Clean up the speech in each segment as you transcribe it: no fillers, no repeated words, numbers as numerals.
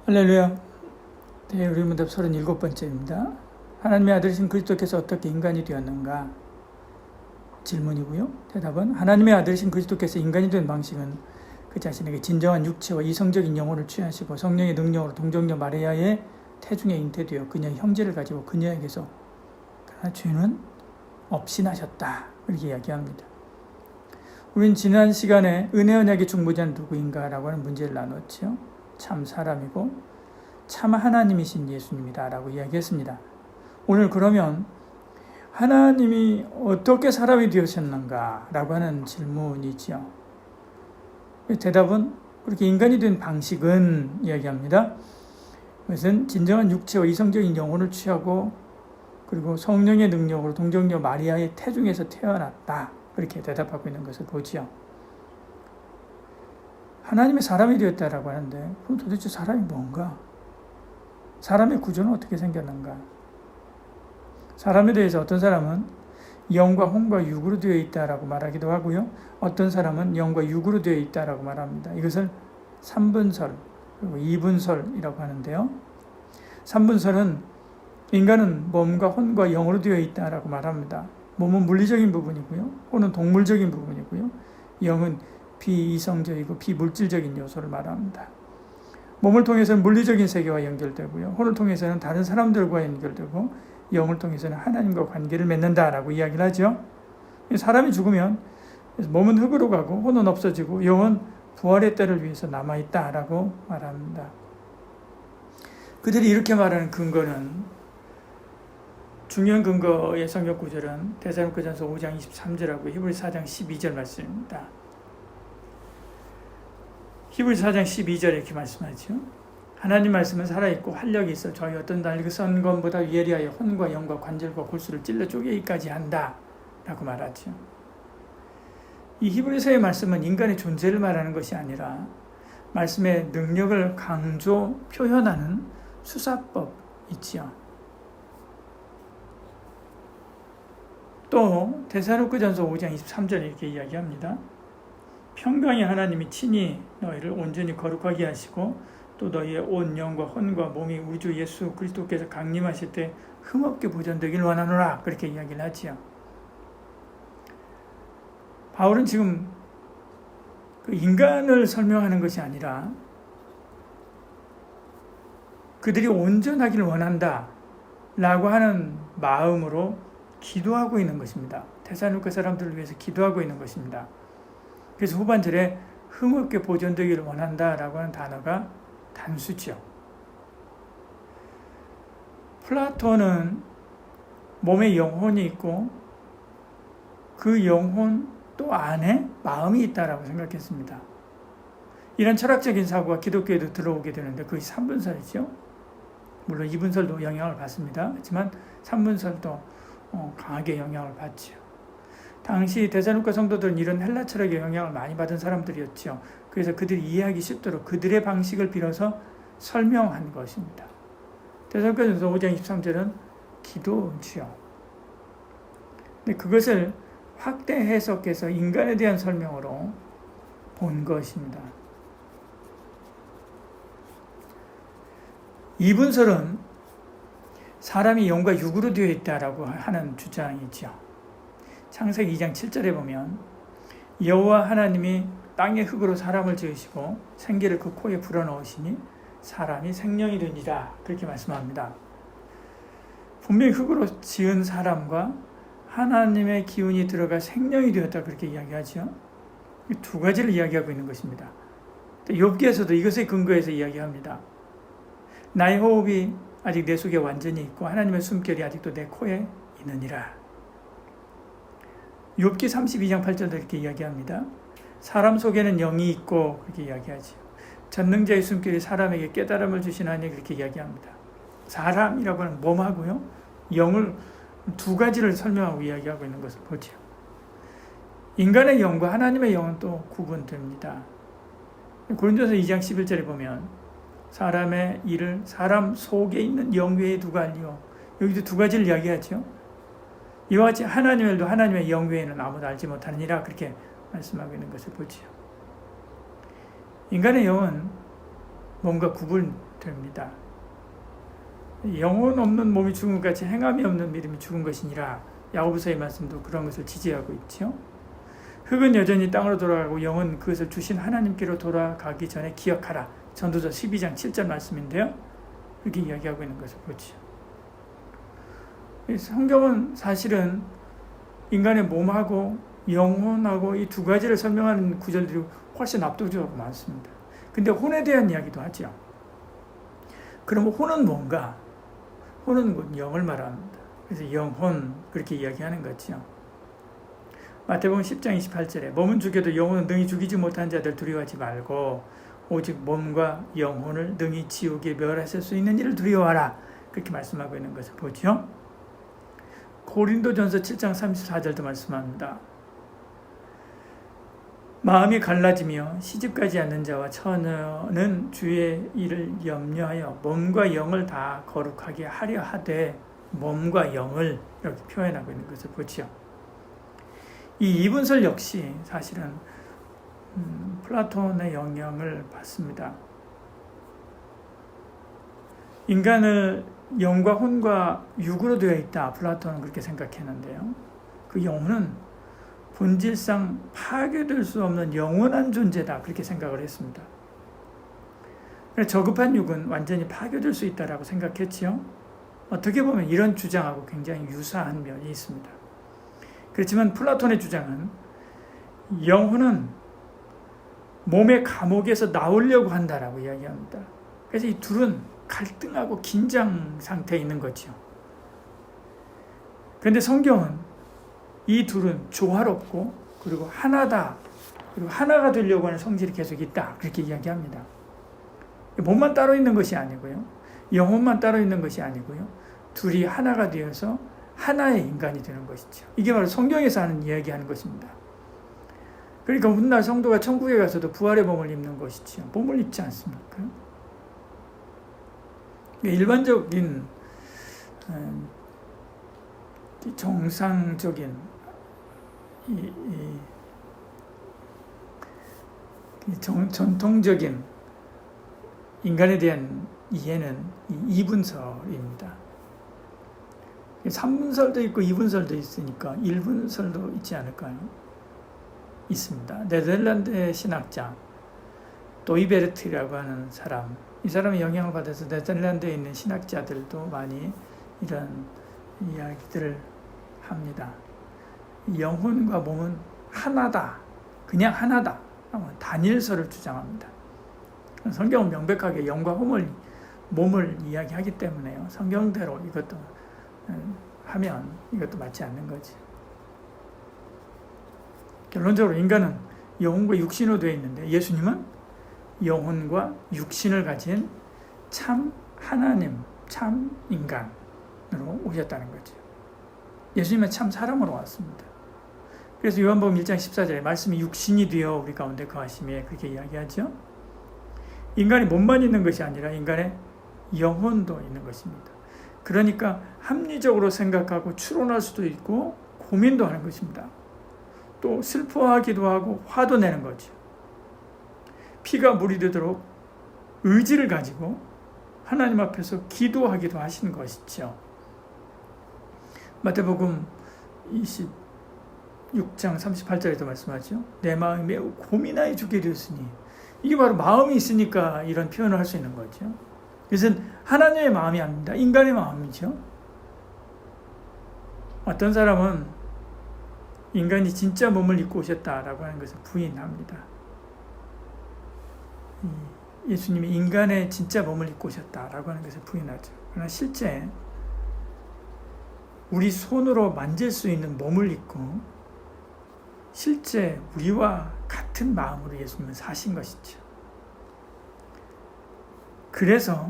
할렐루야. 우리 문답 37번째입니다. 하나님의 아들이신 그리스도께서 어떻게 인간이 되었는가? 질문이고요. 대답은 하나님의 아들이신 그리스도께서 인간이 된 방식은 그 자신에게 진정한 육체와 이성적인 영혼을 취하시고 성령의 능력으로 동정녀 마리아의 태중에 잉태되어 그녀의 형제를 가지고 그녀에게서 그러나 죄는 없이 나셨다. 이렇게 이야기합니다. 우린 지난 시간에 은혜 언약의 중보자는 누구인가? 라고 하는 문제를 나눴죠. 참 사람이고 참 하나님이신 예수님이다 라고 이야기했습니다. 오늘 그러면 하나님이 어떻게 사람이 되셨는가? 라고 하는 질문이죠. 대답은 그렇게 인간이 된 방식은 이야기합니다. 그것은 진정한 육체와 이성적인 영혼을 취하고 그리고 성령의 능력으로 동정녀 마리아의 태중에서 태어났다. 그렇게 대답하고 있는 것을 보지요. 하나님의 사람이 되었다라고 하는데 그럼 도대체 사람이 뭔가? 사람의 구조는 어떻게 생겼는가? 사람에 대해서 어떤 사람은 영과 혼과 육으로 되어 있다라고 말하기도 하고요. 어떤 사람은 영과 육으로 되어 있다라고 말합니다. 이것을 삼분설 그리고 이분설이라고 하는데요. 삼분설은 인간은 몸과 혼과 영으로 되어 있다라고 말합니다. 몸은 물리적인 부분이고요. 혼은 동물적인 부분이고요. 영은 비이성적이고 비물질적인 요소를 말합니다. 몸을 통해서는 물리적인 세계와 연결되고요. 혼을 통해서는 다른 사람들과 연결되고 영을 통해서는 하나님과 관계를 맺는다라고 이야기를 하죠. 사람이 죽으면 몸은 흙으로 가고 혼은 없어지고 영은 부활의 때를 위해서 남아있다라고 말합니다. 그들이 이렇게 말하는 근거는 중요한 근거의 성경 구절은 데살로니가전서 5장 23절하고 히브리서 4장 12절 말씀입니다. 히브리서 4장 12절에 이렇게 말씀하죠. 하나님 말씀은 살아있고 활력이 있어 저희 어떤 날 썬 것보다 예리하여 혼과 영과 관절과 골수를 찔러 쪼개기까지 한다 라고 말하죠. 이 히브리서의 말씀은 인간의 존재를 말하는 것이 아니라 말씀의 능력을 강조 표현하는 수사법이지요. 또 데살로니가전서 5장 23절에 이렇게 이야기합니다. 평강의 하나님이 친히 너희를 온전히 거룩하게 하시고 또 너희의 온 영과 혼과 몸이 우주 예수 그리스도께서 강림하실 때 흠없게 보존되길 원하노라 그렇게 이야기를 하지요. 바울은 지금 그 인간을 설명하는 것이 아니라 그들이 온전하기를 원한다 라고 하는 마음으로 기도하고 있는 것입니다. 데살로니가 사람들을 위해서 기도하고 있는 것입니다. 그래서 후반절에 흠없게 보존되기를 원한다라고 하는 단어가 단수죠. 플라톤은 몸에 영혼이 있고 그 영혼 또 안에 마음이 있다라고 생각했습니다. 이런 철학적인 사고가 기독교에도 들어오게 되는데 그것이 삼분설이죠. 물론 이분설도 영향을 받습니다. 하지만 삼분설도 강하게 영향을 받죠. 당시 데살로니가 성도들은 이런 헬라 철학의 영향을 많이 받은 사람들이었죠. 그래서 그들이 이해하기 쉽도록 그들의 방식을 빌어서 설명한 것입니다. 데살로니가전서 5장 23절은 기도지요. 근데 그것을 확대 해석해서 인간에 대한 설명으로 본 것입니다. 이분설은 사람이 영과 육으로 되어 있다라고 하는 주장이죠. 창세기 2장 7절에 보면 여호와 하나님이 땅의 흙으로 사람을 지으시고 생기를 그 코에 불어넣으시니 사람이 생명이 되니라 그렇게 말씀합니다. 분명히 흙으로 지은 사람과 하나님의 기운이 들어가 생명이 되었다 그렇게 이야기하죠. 이 두 가지를 이야기하고 있는 것입니다. 욥기에서도 이것에 근거해서 이야기합니다. 나의 호흡이 아직 내 속에 완전히 있고 하나님의 숨결이 아직도 내 코에 있느니라. 욥기 32장 8절도 이렇게 이야기합니다. 사람 속에는 영이 있고 그렇게 이야기하죠. 전능자의 숨결이 사람에게 깨달음을 주시나니 그렇게 이야기합니다. 사람이라고 하는 몸하고요. 영을 두 가지를 설명하고 이야기하고 있는 것을 보죠. 인간의 영과 하나님의 영은 또 구분됩니다. 고린도서 2장 11절에 보면 사람의 일을 사람 속에 있는 영 외에 누가 알리요. 여기도 두 가지를 이야기하죠. 이와 같이 하나님의 일도 하나님의 영 외에는 아무도 알지 못하느니라 그렇게 말씀하고 있는 것을 보지요. 인간의 영은 몸과 구분됩니다. 영혼 없는 몸이 죽은 것 같이 행함이 없는 믿음이 죽은 것이니라. 야고보서의 말씀도 그런 것을 지지하고 있죠. 흙은 여전히 땅으로 돌아가고 영은 그것을 주신 하나님께로 돌아가기 전에 기억하라. 전도서 12장 7절 말씀인데요. 이렇게 이야기하고 있는 것을 보죠. 성경은 사실은 인간의 몸하고 영혼하고 이 두 가지를 설명하는 구절들이 훨씬 압도적으로 많습니다. 근데 혼에 대한 이야기도 하죠. 그러면 혼은 뭔가? 혼은 영을 말합니다. 그래서 영혼 그렇게 이야기하는 거죠. 마태복음 10장 28절에 몸은 죽여도 영혼은 능히 죽이지 못한 자들 두려워하지 말고 오직 몸과 영혼을 능히 지옥에 멸하실 수 있는 일을 두려워하라. 그렇게 말씀하고 있는 것을 보죠. 고린도전서 7장 34절도 말씀합니다. 마음이 갈라지며 시집가지 않는 자와 처녀는 주의 일을 염려하여 몸과 영을 다 거룩하게 하려 하되 몸과 영을 이렇게 표현하고 있는 것을 보죠. 이 이분설 역시 사실은 플라톤의 영향을 받습니다. 인간을 영과 혼과 육으로 되어 있다. 플라톤은 그렇게 생각했는데요. 그 영혼은 본질상 파괴될 수 없는 영원한 존재다. 그렇게 생각을 했습니다. 저급한 육은 완전히 파괴될 수 있다고 생각했지요. 어떻게 보면 이런 주장하고 굉장히 유사한 면이 있습니다. 그렇지만 플라톤의 주장은 영혼은 몸의 감옥에서 나오려고 한다라고 이야기합니다. 그래서 이 둘은 갈등하고 긴장 상태에 있는 거죠. 그런데 성경은 이 둘은 조화롭고 그리고 하나다. 그리고 하나가 되려고 하는 성질이 계속 있다. 그렇게 이야기합니다. 몸만 따로 있는 것이 아니고요. 영혼만 따로 있는 것이 아니고요. 둘이 하나가 되어서 하나의 인간이 되는 것이죠. 이게 바로 성경에서 하는 이야기하는 것입니다. 그러니까 훗날 성도가 천국에 가서도 부활의 몸을 입는 것이죠. 몸을 입지 않습니까? 일반적인 정상적인 전통적인 인간에 대한 이해는 이분설입니다. 3분설도 있고 2분설도 있으니까 1분설도 있지 않을까요? 있습니다. 네덜란드의 신학자 도이베르트라고 하는 사람, 이 사람의 영향을 받아서 네덜란드에 있는 신학자들도 많이 이런 이야기들을 합니다. 영혼과 몸은 하나다. 그냥 하나다. 단일설을 주장합니다. 성경은 명백하게 영과 몸을 이야기하기 때문에요. 성경대로 이것도 하면 이것도 맞지 않는 거지. 결론적으로 인간은 영혼과 육신으로 되어 있는데 예수님은 영혼과 육신을 가진 참 하나님, 참 인간으로 오셨다는 거죠. 예수님은 참 사람으로 왔습니다. 그래서 요한복음 1장 14절에 말씀이 육신이 되어 우리 가운데 거하심에 그렇게 이야기하죠. 인간이 몸만 있는 것이 아니라 인간의 영혼도 있는 것입니다. 그러니까 합리적으로 생각하고 추론할 수도 있고 고민도 하는 것입니다. 또 슬퍼하기도 하고 화도 내는 거죠. 피가 물이 되도록 의지를 가지고 하나님 앞에서 기도하기도 하시는 것이죠. 마태복음 26장 38절에도 말씀하죠. 내 마음이 매우 고민하여 죽게 되었으니, 이게 바로 마음이 있으니까 이런 표현을 할 수 있는 거죠. 이것은 하나님의 마음이 아닙니다. 인간의 마음이죠. 어떤 사람은 인간이 진짜 몸을 입고 오셨다라고 하는 것을 부인합니다. 예수님이 인간의 진짜 몸을 입고 오셨다라고 하는 것을 부인하죠. 그러나 실제 우리 손으로 만질 수 있는 몸을 입고 실제 우리와 같은 마음으로 예수님은 사신 것이죠. 그래서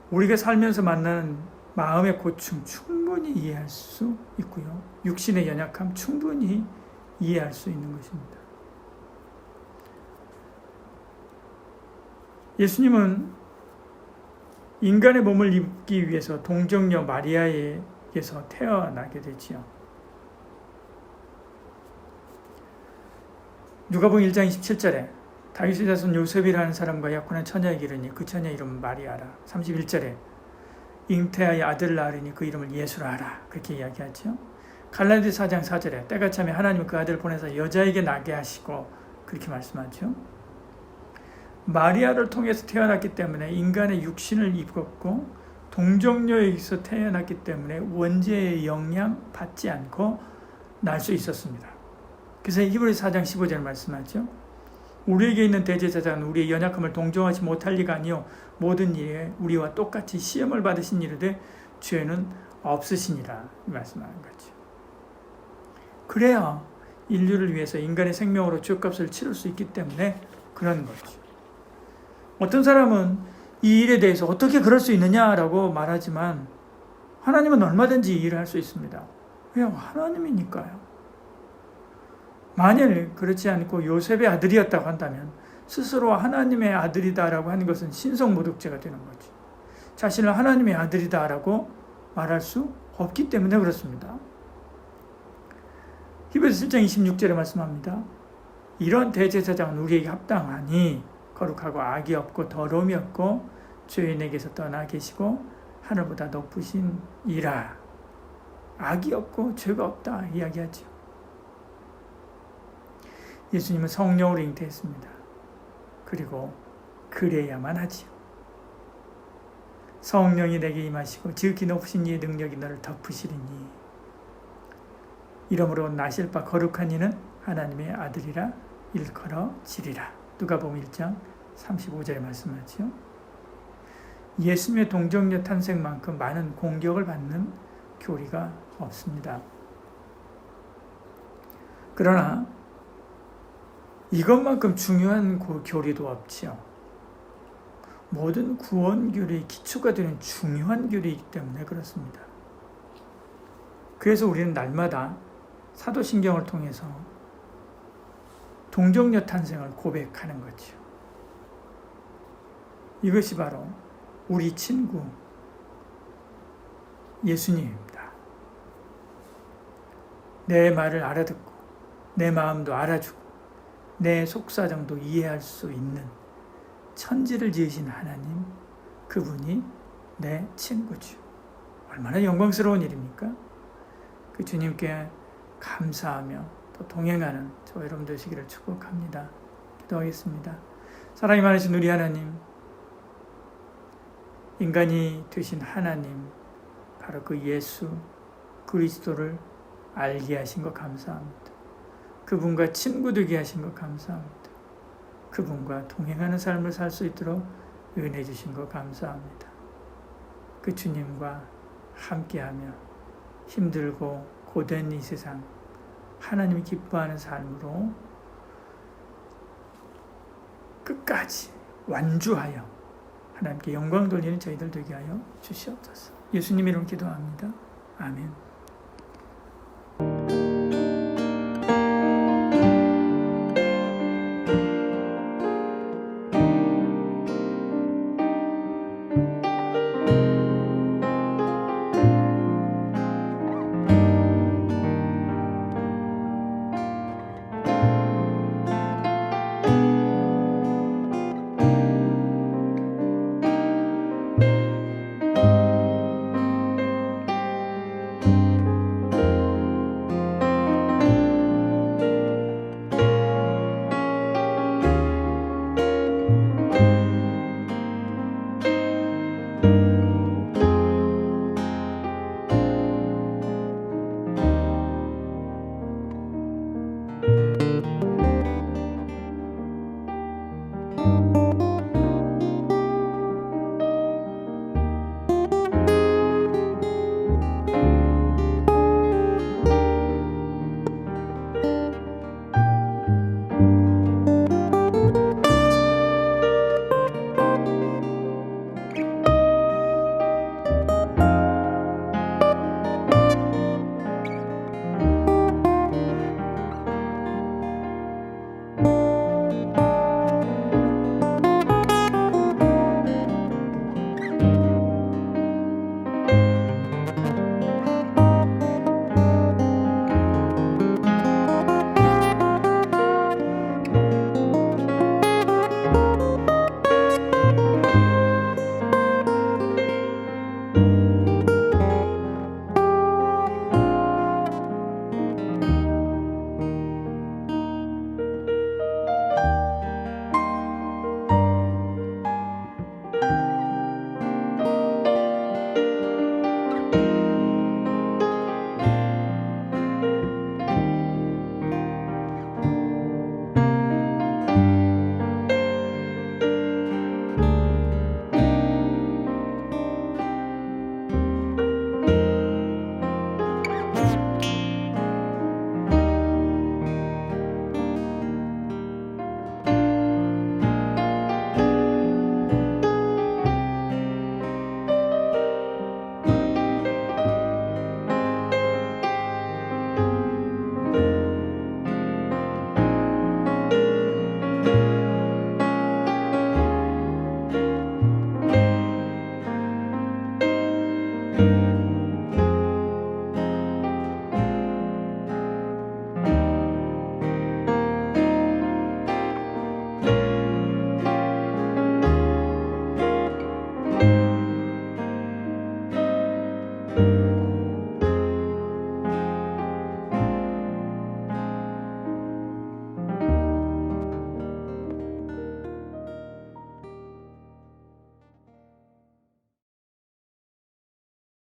우리가 살면서 만나는 마음의 고충 충분히 이해할 수 있고요. 육신의 연약함 충분히 이해할 수 있는 것입니다. 예수님은 인간의 몸을 입기 위해서 동정녀 마리아에게서 태어나게 되지요. 누가복음 1장 27절에 다윗의 자손 요셉이라는 사람과 약혼한 처녀에게 이르니 그 처녀 이름은 마리아라. 31절에 잉태하여 아들을 낳으리니 그 이름을 예수라 하라. 그렇게 이야기하죠. 갈라디아서 4장 4절에 때가 차면 하나님은 그 아들을 보내서 여자에게 나게 하시고 그렇게 말씀하죠. 마리아를 통해서 태어났기 때문에 인간의 육신을 입었고 동정녀에게서 태어났기 때문에 원죄의 영향 받지 않고 날 수 있었습니다. 그래서 히브리서 4장 15절 말씀하죠. 우리에게 있는 대제사장은 우리의 연약함을 동정하지 못할 리가 아니요 모든 일에 우리와 똑같이 시험을 받으신 이르되 죄는 없으시니라 말씀하는 거죠. 그래야 인류를 위해서 인간의 생명으로 죄값을 치를 수 있기 때문에 그런 거죠. 어떤 사람은 이 일에 대해서 어떻게 그럴 수 있느냐라고 말하지만 하나님은 얼마든지 이 일을 할 수 있습니다. 왜요? 하나님이니까요. 만일 그렇지 않고 요셉의 아들이었다고 한다면 스스로 하나님의 아들이다라고 하는 것은 신성모독죄가 되는 거죠. 자신을 하나님의 아들이다라고 말할 수 없기 때문에 그렇습니다. 히브리서 7장 26절에 말씀합니다. 이런 대제사장은 우리에게 합당하니 거룩하고 악이 없고 더러움이 없고 죄인에게서 떠나 계시고 하늘보다 높으신 이라. 악이 없고 죄가 없다 이야기하죠. 예수님은 성령으로 잉태했습니다. 그리고 그래야만 하지요. 성령이 내게 임하시고 지극히 높으신 이의 능력이 너를 덮으시리니 이러므로 나실 바 거룩한 이는 하나님의 아들이라 일컬어지리라. 누가복음 1장 35절에 말씀하죠. 예수님의 동정녀 탄생만큼 많은 공격을 받는 교리가 없습니다. 그러나 이것만큼 중요한 교리도 없지요. 모든 구원 교리의 기초가 되는 중요한 교리이기 때문에 그렇습니다. 그래서 우리는 날마다 사도신경을 통해서 동정녀 탄생을 고백하는 거죠. 이것이 바로 우리 친구 예수님입니다. 내 말을 알아듣고 내 마음도 알아주고 내 속사정도 이해할 수 있는 천지를 지으신 하나님, 그분이 내 친구죠. 얼마나 영광스러운 일입니까? 그 주님께 감사하며 또 동행하는 저와 여러분 되시기를 축복합니다. 기도하겠습니다. 사랑이 많으신 우리 하나님, 인간이 되신 하나님, 바로 그 예수 그리스도를 알게 하신 것 감사합니다. 그분과 친구 되게 하신 것 감사합니다. 그분과 동행하는 삶을 살 수 있도록 은혜 주신 것 감사합니다. 그 주님과 함께하며 힘들고 고된 이 세상 하나님이 기뻐하는 삶으로 끝까지 완주하여 하나님께 영광 돌리는 저희들 되게 하여 주시옵소서. 예수님 이름 기도합니다. 아멘.